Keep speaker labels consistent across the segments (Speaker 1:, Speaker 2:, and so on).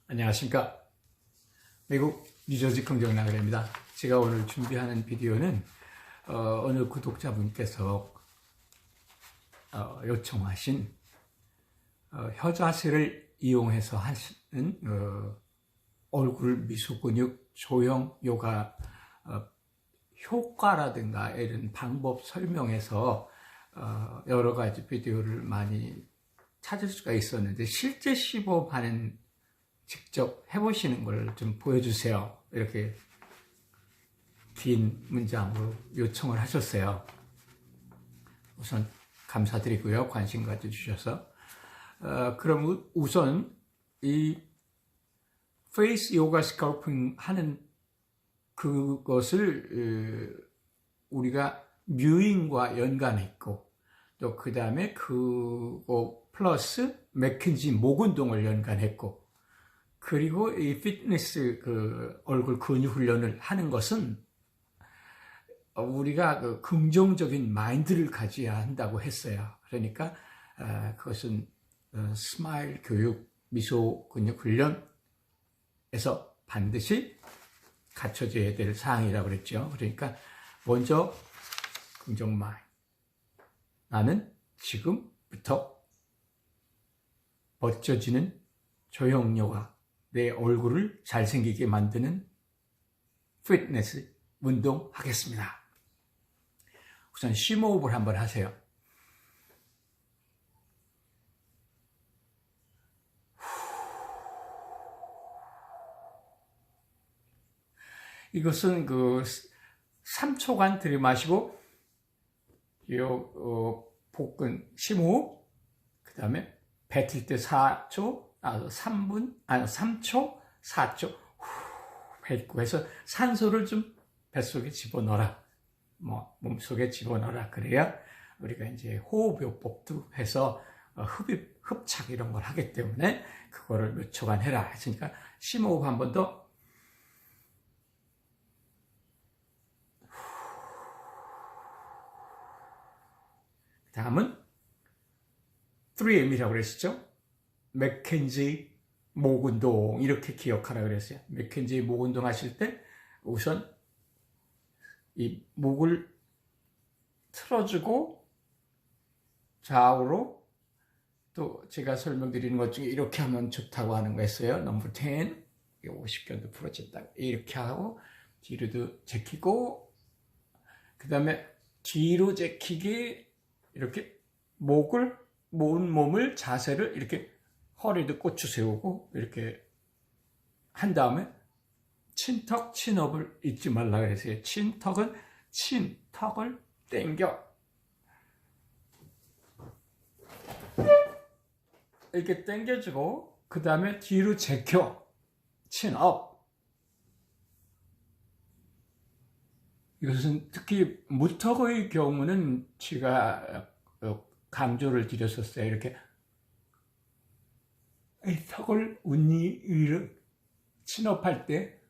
Speaker 1: 안녕하십니까. 미국 뉴저지 긍정나그래입니다. 제가 오늘 준비하는 비디오는 어느 구독자분께서 요청하신 혀자세를 이용해서 하시는 얼굴 미소 근육 조형 요가 효과라든가 이런 방법 설명해서 여러 가지 비디오를 많이 찾을 수가 있었는데, 실제 시범하는 직접 해보시는 걸 좀 보여주세요, 이렇게 긴 문장으로 요청을 하셨어요. 우선 감사드리고요, 관심 가져주셔서. 그럼 우선 이 페이스 요가 스컬핑 하는 그것을 우리가 뮤잉과 연관했고, 또 그 다음에 그거 플러스 맥켄지 목 운동을 연관했고, 그리고 이 피트니스 얼굴 근육 훈련을 하는 것은 우리가 긍정적인 마인드를 가져야 한다고 했어요. 그러니까 그것은 스마일 교육, 미소 근육 훈련에서 반드시 갖춰져야 될 사항이라고 그랬죠. 그러니까 먼저 긍정 마인드. 나는 지금부터 멋져지는 조형 요가, 내 얼굴을 잘생기게 만드는 피트니스 운동 하겠습니다. 우선 심호흡을 한번 하세요. 이것은 3초간 들이마시고 복근 심호흡, 그 다음에 뱉을 때 4초, 3초, 4초 뱉고 해서 산소를 좀 뱃속에 집어넣어라, 몸속에 집어넣어라. 그래야 우리가 이제 호흡요법도 해서 흡입, 흡착 이런 걸 하기 때문에 그거를 몇 초간 해라 했으니까 심호흡 한 번 더. 다음은 3M이라고 그랬었죠. 맥켄지 목 운동, 이렇게 기억하라 그랬어요. 맥켄지 목 운동 하실 때 우선 이 목을 틀어주고 좌우로, 또 제가 설명드리는 것 중에 이렇게 하면 좋다고 하는 거 있어요. 넘버 10, 50견도 풀어진다. 이렇게 하고 뒤로도 제키고, 그 다음에 뒤로 제키기, 이렇게 몸을 자세를 이렇게 허리도 꽂혀 세우고 이렇게 한 다음에 친턱, 친업을 잊지 말라 그랬어요. 친턱은 친턱을 당겨 이렇게 당겨주고, 그 다음에 뒤로 제켜 친업. 이것은 특히 무턱의 경우는 제가 강조를 드렸었어요. 이렇게 이 턱을 운이 위로 친업할 때,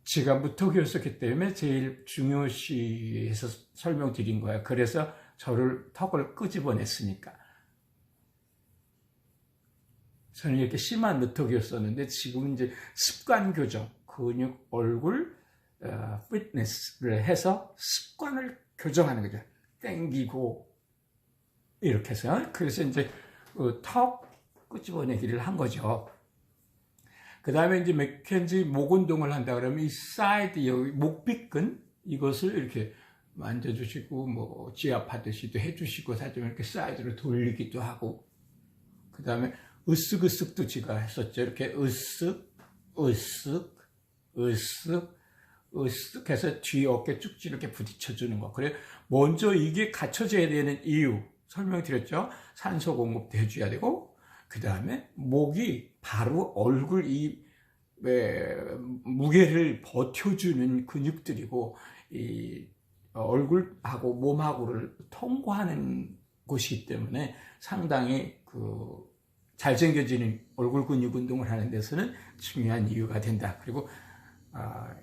Speaker 1: 제가 무턱이었었기 때문에 제일 중요시해서 설명드린 거예요. 그래서 턱을 끄집어냈으니까. 저는 이렇게 심한 무턱이었었는데 지금 이제 습관 교정, 근육, 얼굴, 피트니스를 해서 습관을 교정하는 거죠. 땡기고 이렇게 해서. 그래서 이제 턱 끄집어내기를 한 거죠. 그 다음에 이제 맥켄지 목 운동을 한다 그러면 이 사이드, 여기 목빗근, 이것을 이렇게 만져주시고, 지압하듯이도 해주시고, 사실 이렇게 사이드로 돌리기도 하고, 그 다음에 으쓱으쓱도 제가 했었죠. 이렇게 으쓱, 으쓱, 으쓱, 으쓱 해서 뒤 어깨 쭉지 이렇게 부딪혀주는 거. 그래, 먼저 이게 갖춰져야 되는 이유 설명드렸죠. 산소 공급도 해줘야 되고, 그 다음에 목이 바로 얼굴 무게를 버텨주는 근육들이고, 이 얼굴하고 몸하고를 통과하는 곳이기 때문에 상당히 잘생겨지는 얼굴 근육 운동을 하는 데서는 중요한 이유가 된다. 그리고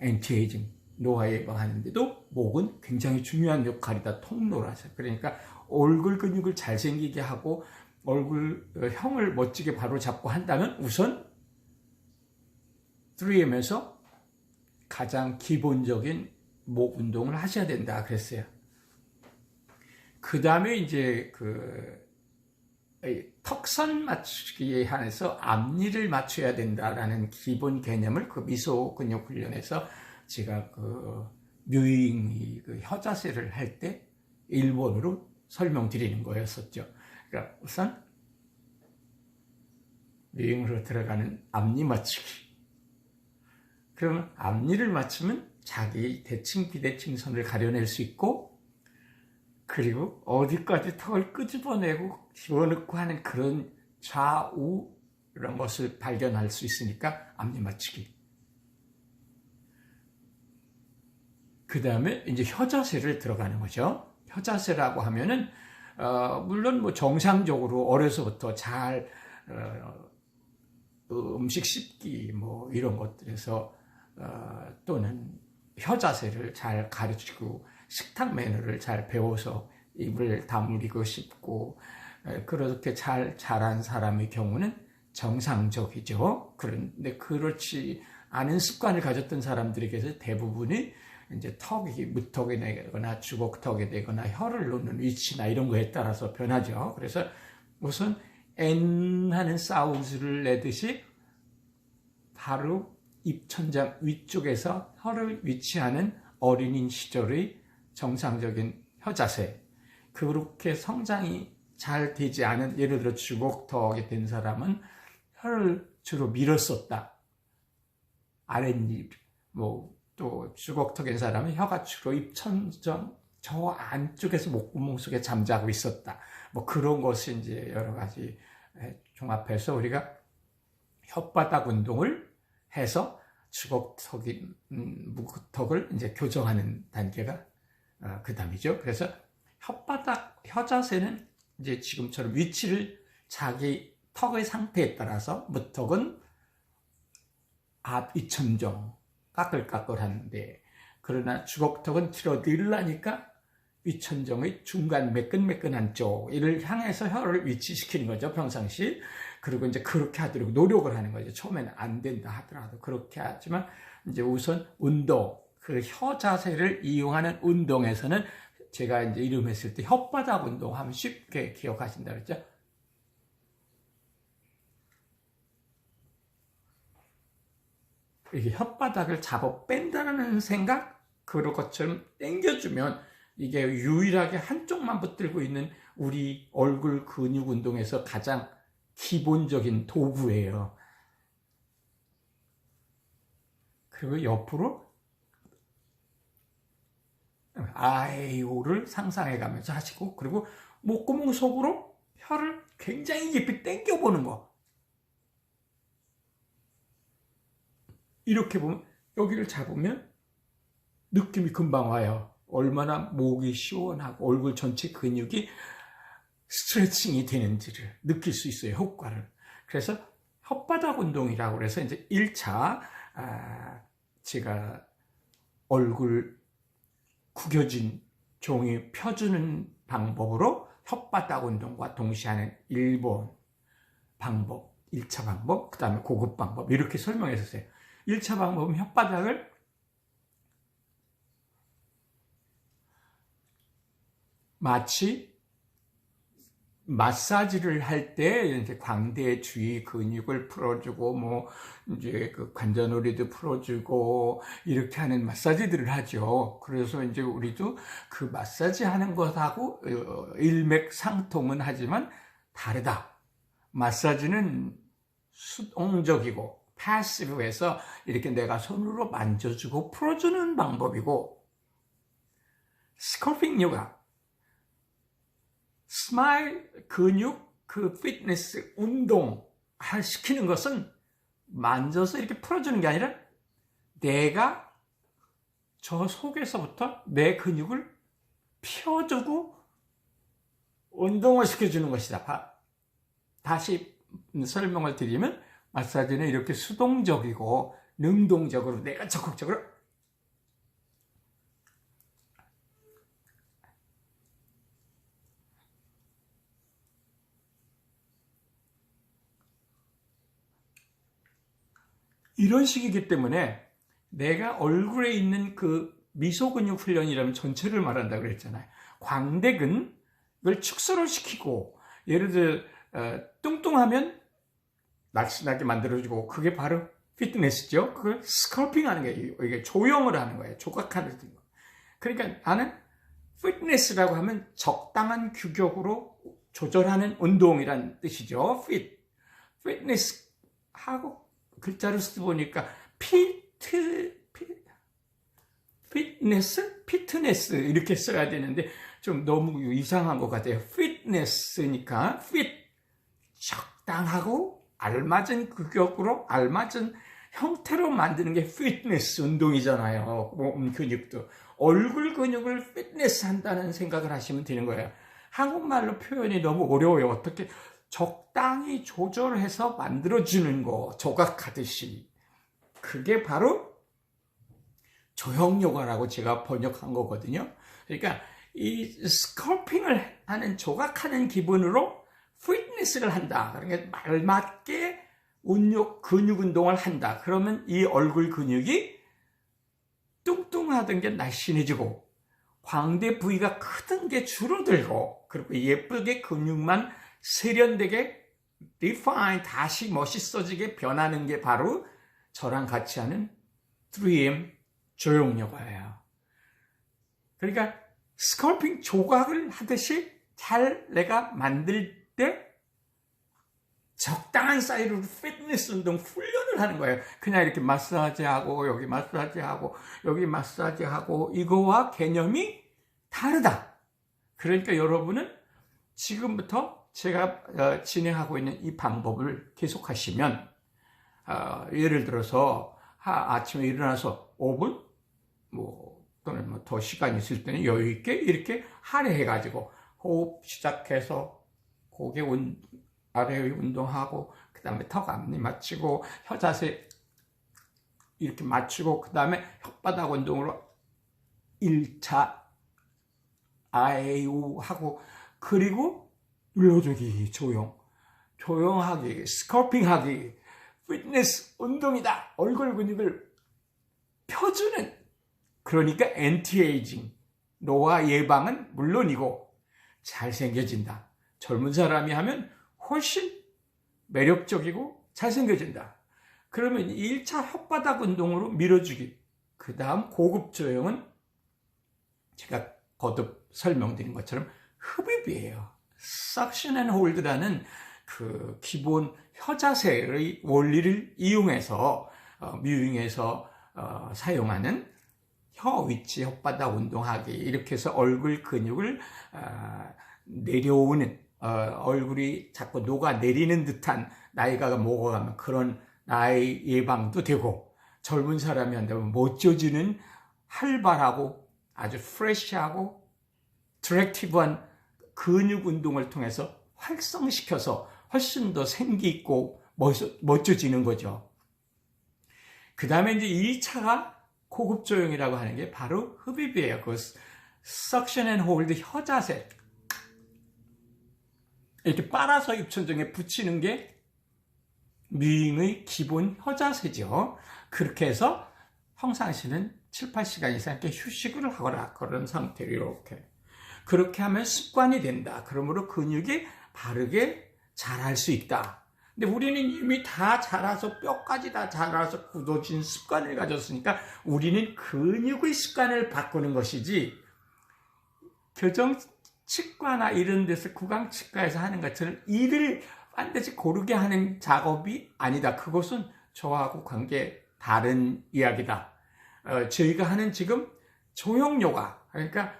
Speaker 1: 엔티에이징, 노화 예방하는데도 목은 굉장히 중요한 역할이다. 통로라서. 그러니까 얼굴 근육을 잘생기게 하고 형을 멋지게 바로 잡고 한다면 우선 3M에서 가장 기본적인 목 운동을 하셔야 된다 그랬어요. 그 다음에 이제 턱선 맞추기에 한해서 앞니를 맞춰야 된다라는 기본 개념을 미소 근육 훈련에서 제가 뮤잉 혀자세를 할 때 일본어로 설명드리는 거였었죠. 그러니까 우선 뮤잉으로 들어가는 앞니 맞추기. 그러면 앞니를 맞추면 자기 대칭 비대칭선을 가려낼 수 있고, 그리고 어디까지 턱을 끄집어내고 집어넣고 하는 그런 좌우 이런 것을 발견할 수 있으니까 앞니 맞추기. 그 다음에 이제 혀자세를 들어가는 거죠. 혀자세라고 하면은 물론 뭐 정상적으로 어려서부터 잘 음식 씹기 뭐 이런 것들에서 또는 혀자세를 잘 가르치고 식탁 매너를 잘 배워서 입을 다물이고 씹고 그렇게 잘 자란 사람의 경우는 정상적이죠. 그런데 그렇지 않은 습관을 가졌던 사람들에게서 대부분이 이제 턱이 무턱이 되거나 주걱턱이 되거나 혀를 놓는 위치나 이런 거에 따라서 변하죠. 그래서 우선 N 하는 사운드를 내듯이 바로 입천장 위쪽에서 혀를 위치하는 어린이 시절의 정상적인 혀자세, 그렇게 성장이 잘 되지 않은, 예를 들어 주걱턱이 된 사람은 혀를 주로 밀었었다. 아랫입, 또 주걱턱인 사람은 혀가 주로 입천장 저 안쪽에서 목구멍 속에 잠자고 있었다. 그런 것이 이제 여러 가지 종합해서 우리가 혓바닥 운동을 해서 주걱턱인 무턱을 이제 교정하는 단계가 그 다음이죠. 그래서 혀자세는 이제 지금처럼 위치를 자기 턱의 상태에 따라서 무턱은 앞 이천정 까끌까끌한데, 그러나 주걱턱은 뒤로 늘으니까 위천정의 중간 매끈매끈한 쪽 이를 향해서 혀를 위치시키는 거죠, 평상시. 그리고 이제 그렇게 하도록 노력을 하는 거죠. 처음에는 안 된다 하더라도 그렇게 하지만 이제 우선 운동, 혀 자세를 이용하는 운동에서는 제가 이제 이름했을 때 혓바닥 운동하면 쉽게 기억하신다 그랬죠. 이게 혓바닥을 잡아 뺀다는 생각, 그런 것처럼 당겨주면 이게 유일하게 한쪽만 붙들고 있는 우리 얼굴 근육 운동에서 가장 기본적인 도구예요. 그리고 옆으로 아이오를 상상해 가면서 하시고, 그리고 목구멍 속으로 혀를 굉장히 깊이 당겨보는 거. 이렇게 보면, 여기를 잡으면 느낌이 금방 와요. 얼마나 목이 시원하고 얼굴 전체 근육이 스트레칭이 되는지를 느낄 수 있어요, 효과를. 그래서 혓바닥 운동이라고 해서 이제 1차 제가 얼굴 구겨진 종이 펴주는 방법으로 혓바닥 운동과 동시에 하는 일본 방법, 1차 방법, 그 다음에 고급 방법, 이렇게 설명했었어요. 1차 방법은 혓바닥을 마치 마사지를 할 때 이제 광대 주위 근육을 풀어주고 이제 관자놀이도 풀어주고 이렇게 하는 마사지들을 하죠. 그래서 이제 우리도 그 마사지 하는 것하고 일맥상통은 하지만 다르다. 마사지는 수동적이고 패시브해서 이렇게 내가 손으로 만져주고 풀어주는 방법이고, 스컬핑 요가, 스마일 근육 피트니스 운동 시키는 것은 만져서 이렇게 풀어주는 게 아니라 내가 저 속에서부터 내 근육을 펴주고 운동을 시켜주는 것이다. 다시 설명을 드리면, 마사지는 이렇게 수동적이고 능동적으로 내가 적극적으로 이런 식이기 때문에 내가 얼굴에 있는 그 미소 근육 훈련이라면 전체를 말한다고 그랬잖아요. 광대근을 축소를 시키고, 예를 들어 뚱뚱하면 날씬하게 만들어주고, 그게 바로 피트니스죠. 그걸 스컬핑 하는 거예요. 이게 조형을 하는 거예요. 조각하는 거. 그러니까 나는 피트니스라고 하면 적당한 규격으로 조절하는 운동이란 뜻이죠. 피트니스하고 글자를 써보니까 피트니스 이렇게 써야 되는데 좀 너무 이상한 것 같아요. 피트니스니까 적당하고 알맞은 규격으로 알맞은 형태로 만드는 게 피트니스 운동이잖아요. 몸 근육도. 얼굴 근육을 피트니스 한다는 생각을 하시면 되는 거예요. 한국말로 표현이 너무 어려워요. 어떻게 적당히 조절해서 만들어주는 거, 조각하듯이. 그게 바로 조형 요가라고 제가 번역한 거거든요. 그러니까 이 스컬핑을 하는, 조각하는 기분으로 피트니스를 한다. 그러니까 알맞게 근육 운동을 한다. 그러면 이 얼굴 근육이 뚱뚱하던 게 날씬해지고, 광대 부위가 크던 게 줄어들고, 그리고 예쁘게 근육만 세련되게 refine, 다시 멋있어지게 변하는 게 바로 저랑 같이 하는 3M 조형 요가예요. 그러니까 스컬핑 조각을 하듯이 잘 내가 만들 때 적당한 사이즈로 피트니스 운동 훈련을 하는 거예요. 그냥 이렇게 마사지하고 여기 마사지하고 여기 마사지하고 이거와 개념이 다르다. 그러니까 여러분은 지금부터 제가 진행하고 있는 이 방법을 계속하시면 예를 들어서 아침에 일어나서 5분 또는 더 시간이 있을 때는 여유 있게 이렇게 할애해가지고 호흡 시작해서 고개 아래 운동하고, 그 다음에 턱 앞니 맞추고, 혀 자세 이렇게 맞추고, 그 다음에 혓바닥 운동으로 1차 아에우 하고, 그리고 눌러주기, 조용하기, 스컬핑하기, 피트니스 운동이다. 얼굴 근육을 펴주는, 그러니까 엔티에이징, 노화 예방은 물론이고 잘생겨진다. 젊은 사람이 하면 훨씬 매력적이고 잘생겨진다. 그러면 1차 혓바닥 운동으로 밀어주기. 그 다음 고급 조형은 제가 거듭 설명드린 것처럼 흡입이에요. Suction and Hold라는 그 기본 혀 자세의 원리를 이용해서 뮤잉에서 사용하는 혀 위치 혓바닥 운동하기, 이렇게 해서 얼굴 근육을 내려오는, 얼굴이 자꾸 녹아내리는 듯한, 나이가 먹어가면 그런 나이 예방도 되고, 젊은 사람이 한다면 멋져지는 활발하고 아주 프레시하고 트랙티브한 근육 운동을 통해서 활성시켜서 훨씬 더 생기 있고 멋져지는 거죠. 그 다음에 이제 2차가 고급 조형이라고 하는 게 바로 흡입이에요. 그 Suction and Hold 혀 자세. 이렇게 빨아서 입천장에 붙이는 게 뮤잉의 기본 혀 자세죠. 그렇게 해서 평상시는 7, 8시간 이상 이렇게 휴식을 하거나 그런 상태로 이렇게. 그렇게 하면 습관이 된다. 그러므로 근육이 바르게 자랄 수 있다. 근데 우리는 이미 다 자라서 뼈까지 다 자라서 굳어진 습관을 가졌으니까 우리는 근육의 습관을 바꾸는 것이지, 교정치과나 이런 데서 구강치과에서 하는 것처럼 이를 반드시 고르게 하는 작업이 아니다. 그것은 저하고 관계 다른 이야기다. 저희가 하는 지금 조형 요가, 그러니까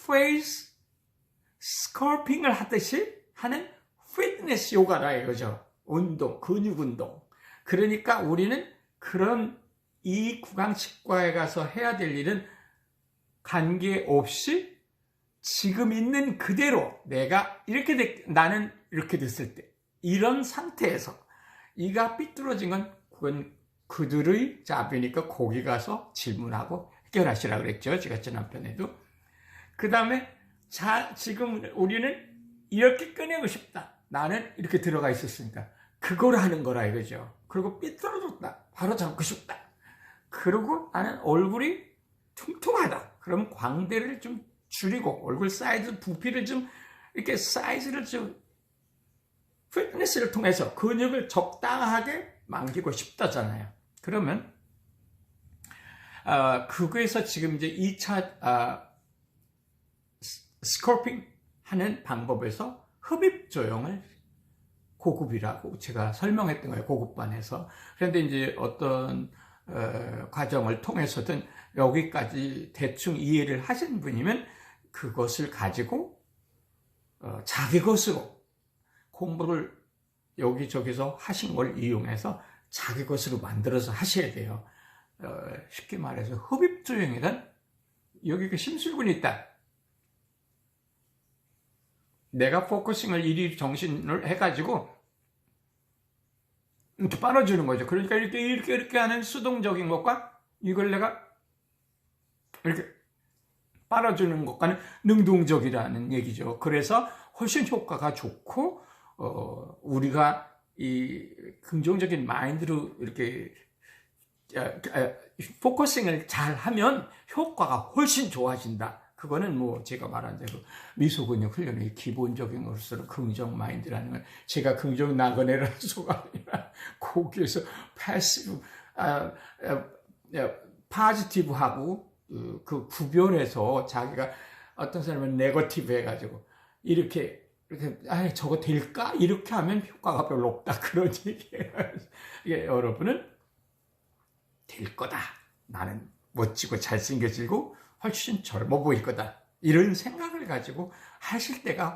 Speaker 1: 페이스 스컬핑을 하듯이 하는 피트니스 요가라 이거죠. 운동, 근육 운동. 그러니까 우리는 그런 이 구강치과에 가서 해야 될 일은 관계없이 지금 있는 그대로 나는 이렇게 됐을 때, 이런 상태에서 이가 삐뚤어진 건 그건 그들의 자비니까 거기 가서 질문하고 해결하시라 그랬죠. 제가 지난편에도. 그 다음에 지금 우리는 이렇게 꺼내고 싶다. 나는 이렇게 들어가 있었으니까 그걸 하는 거라 이거죠. 그리고 삐뚤어졌다. 바로 잡고 싶다. 그리고 나는 얼굴이 퉁퉁하다. 그럼 광대를 좀 줄이고 얼굴 사이즈, 부피를 좀 이렇게 사이즈를 좀 피트니스를 통해서 근육을 적당하게 만들고 싶다잖아요. 그러면 그거에서 지금 이제 2차 스컬핑 하는 방법에서 흡입 조형을 고급이라고 제가 설명했던 거예요. 고급반에서. 그런데 이제 어떤 과정을 통해서든 여기까지 대충 이해를 하신 분이면 그것을 가지고 자기 것으로 공부를 여기저기서 하신 걸 이용해서 자기 것으로 만들어서 하셔야 돼요. 쉽게 말해서 흡입조형이란 여기 그 심술근이 있다. 내가 포커싱을 이리 정신을 해가지고 이렇게 빨아주는 거죠. 그러니까 이렇게 하는 수동적인 것과 이걸 내가 이렇게 빨아주는 것과는 능동적이라는 얘기죠. 그래서 훨씬 효과가 좋고 우리가 이 긍정적인 마인드로 이렇게 포커싱을 잘 하면 효과가 훨씬 좋아진다. 그거는 뭐 제가 말한 대로 미소근육 훈련의 기본적인 것으로 긍정 마인드라는 건 제가 긍정 나그네라는 소가 아니라 거기에서 파지티브하고 그 구별해서 자기가 어떤 사람은 네거티브 해가지고 이렇게 저거 될까? 이렇게 하면 효과가 별로 없다. 그런 얘기예요. 여러분은 될 거다. 나는 멋지고 잘생겨지고 훨씬 젊어 보일 거다. 이런 생각을 가지고 하실 때가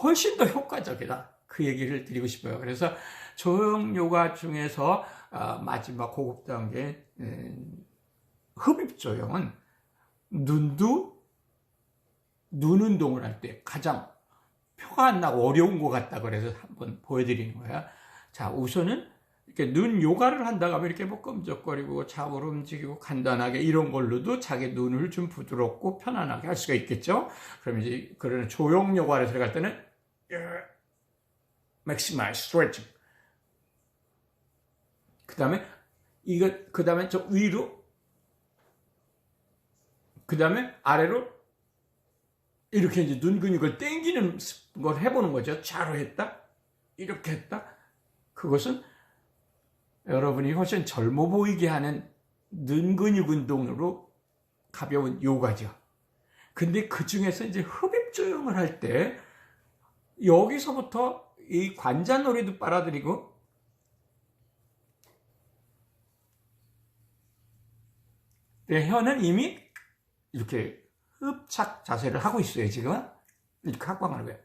Speaker 1: 훨씬 더 효과적이다. 그 얘기를 드리고 싶어요. 그래서 조형 요가 중에서 마지막 고급 단계 흡입 조형은 눈 운동을 할 때 가장 표가 안 나고 어려운 것 같다 그래서 한번 보여드리는 거야. 자, 우선은 이렇게 눈 요가를 한다고 하면 이렇게 뭐 끔적거리고 좌우로 움직이고 간단하게 이런 걸로도 자기 눈을 좀 부드럽고 편안하게 할 수가 있겠죠. 그럼 이제 그런 조형 요가를 들어갈 때는 maximize stretching. 그 다음에 저 위로, 그 다음에 아래로 이렇게 이제 눈 근육을 당기는 걸 해보는 거죠. 좌로 했다, 이렇게 했다. 그것은 여러분이 훨씬 젊어 보이게 하는 눈 근육 운동으로 가벼운 요가죠. 근데 그 중에서 이제 흡입 조형을 할 때 여기서부터 이 관자놀이도 빨아들이고 내 혀는 이미 이렇게 흡착 자세를 하고 있어요. 지금 이렇게 합광하는 거예요.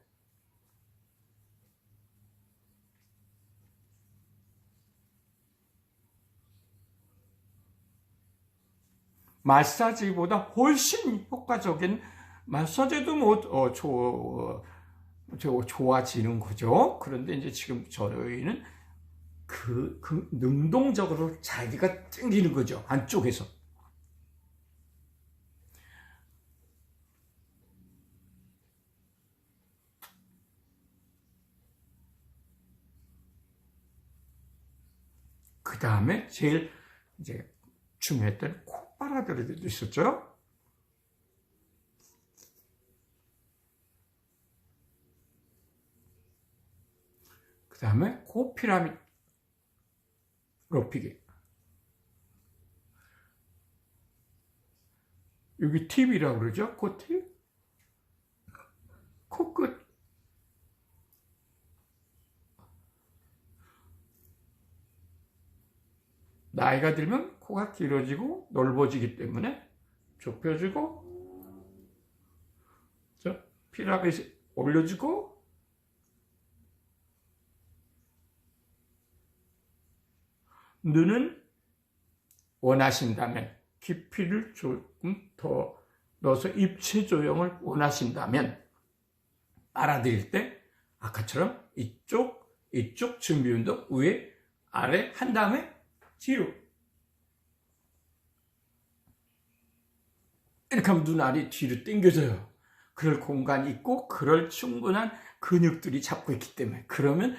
Speaker 1: 마사지보다 훨씬 효과적인 마사지도 뭐 좋아지는 거죠. 그런데 이제 지금 저희는 그 능동적으로 자기가 당기는 거죠. 안쪽에서. 그 다음에 제일 이제 중요했던 콧바라들이도 있었죠. 그 다음에 코 피라미드 높이기. 여기 팁이라고 그러죠. 코팁. 코끝. 나이가 들면 코가 길어지고 넓어지기 때문에 좁혀주고 피라미드 올려주고 눈은 원하신다면 깊이를 조금 더 넣어서 입체 조형을 원하신다면 빨아들일 때 아까처럼 이쪽 준비 운동 위에 아래 한 다음에 뒤로 이렇게 하면 눈알이 뒤로 당겨져요. 그럴 공간이 있고 그럴 충분한 근육들이 잡고 있기 때문에 그러면